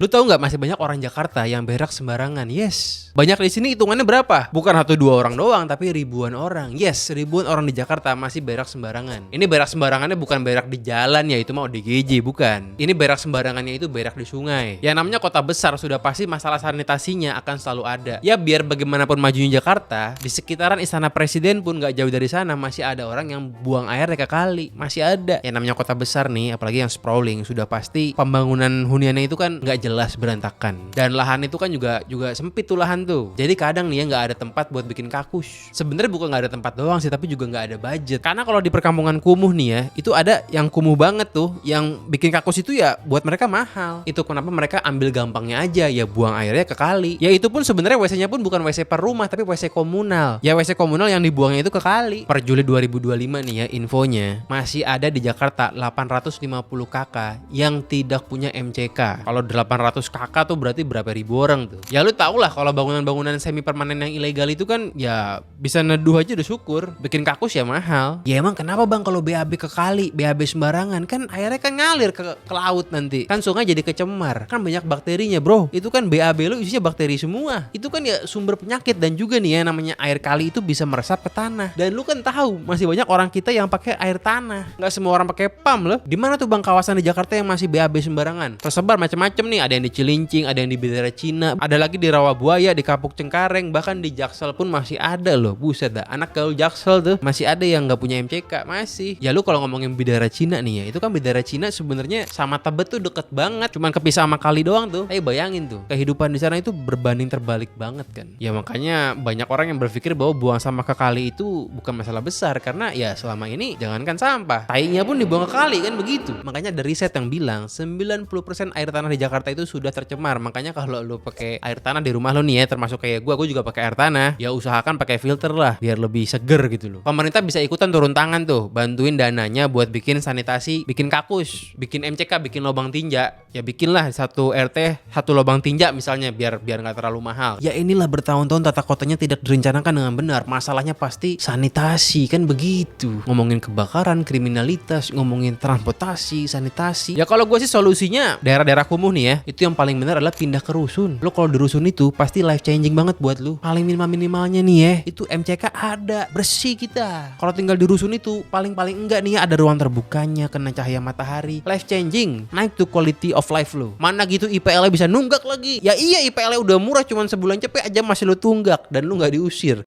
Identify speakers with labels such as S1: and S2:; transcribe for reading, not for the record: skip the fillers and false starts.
S1: Lu tahu nggak masih banyak orang Jakarta yang berak sembarangan? Yes. Banyak di sini hitungannya berapa? Bukan 1-2 orang doang, tapi ribuan orang. Yes, ribuan orang di Jakarta masih berak sembarangan. Ini berak sembarangannya bukan berak di jalan ya, itu mau ODGJ, bukan. Ini berak sembarangannya itu berak di sungai. Yang namanya kota besar sudah pasti masalah sanitasinya akan selalu ada. Ya biar bagaimanapun majunya Jakarta, di sekitaran Istana Presiden pun nggak jauh dari sana masih ada orang yang buang airnya ke kali. Masih ada. Yang namanya kota besar nih, apalagi yang sprawling, sudah pasti pembangunan huniannya itu kan nggak jelas, berantakan. Dan lahan itu kan juga sempit tuh lahan tuh. Jadi kadang nih ya nggak ada tempat buat bikin kakus. Sebenarnya bukan nggak ada tempat doang sih, tapi juga nggak ada budget. Karena kalau di perkampungan kumuh nih ya, itu ada yang kumuh banget tuh, yang bikin kakus itu ya buat mereka mahal. Itu kenapa mereka ambil gampangnya aja, ya buang airnya ke kali. Ya itu pun sebenarnya WC-nya pun bukan WC per rumah, tapi WC komunal. Ya WC komunal yang dibuangnya itu ke kali. Per Juli 2025 nih ya infonya, masih ada di Jakarta 850 kakak yang tidak punya MCK. Kalau 800 kakak tuh berarti berapa ribu orang tuh. Ya lu tau lah kalau bangunan-bangunan semi permanen yang ilegal itu kan ya bisa neduh aja udah syukur. Bikin kakus ya mahal. Ya emang kenapa bang kalau BAB ke kali, BAB sembarangan, kan airnya kan ngalir ke laut nanti. Kan sungai jadi kecemar. Kan banyak bakterinya bro. Itu kan BAB lu isinya bakteri semua. Itu kan ya sumber penyakit. Dan juga nih ya namanya air kali itu bisa meresap ke tanah. Dan lu kan tahu masih banyak orang kita yang pakai air tanah. Nggak semua orang pakai pam loh. Di mana tuh bang kawasan di Jakarta yang masih BAB sembarangan? Tersebar macam-macam nih. Ada yang di Cilincing, ada yang di Bidara Cina, ada lagi di Rawabuaya, di Kapuk Cengkareng, bahkan di Jaksel pun masih ada loh. Buset dah, anak gaul Jaksel tuh masih ada yang nggak punya MCK masih. Ya lu kalau ngomongin Bidara Cina nih ya, itu kan Bidara Cina sebenarnya sama Tebet tuh deket banget, cuman kepisah sama kali doang tuh. Tapi bayangin tuh, kehidupan di sana itu berbanding terbalik banget kan. Ya makanya banyak orang yang berpikir bahwa buang sampah ke kali itu bukan masalah besar, karena ya selama ini jangankan sampah, tainya pun dibuang ke kali kan begitu. Makanya ada riset yang bilang 90% air tanah di Jakarta itu sudah tercemar. Makanya kalau lu pakai air tanah di rumah lu nih ya, termasuk kayak gue juga pakai air tanah, ya usahakan pakai filter lah biar lebih seger gitu loh. Pemerintah bisa ikutan turun tangan tuh, bantuin dananya buat bikin sanitasi, bikin kakus, bikin MCK, bikin lubang tinja. Ya bikinlah satu RT satu lubang tinja misalnya, biar nggak terlalu mahal. Ya inilah bertahun-tahun tata kotanya tidak direncanakan dengan benar. Masalahnya pasti sanitasi kan begitu. Ngomongin kebakaran, kriminalitas, ngomongin transportasi, sanitasi. Ya kalau gue sih solusinya daerah-daerah kumuh nih ya, itu yang paling benar adalah pindah ke rusun. Lo kalau di rusun itu pasti life changing banget buat lu. Paling minimalnya nih ya, itu MCK ada, bersih kita. Kalau tinggal di rusun itu paling enggak nih ya, ada ruang terbukanya, kena cahaya matahari. Life changing, naik tuh quality of life lu. Mana gitu IPL-nya bisa nunggak lagi. Ya iya IPL-nya udah murah, cuman sebulan cepet aja masih lu tunggak dan lu nggak diusir.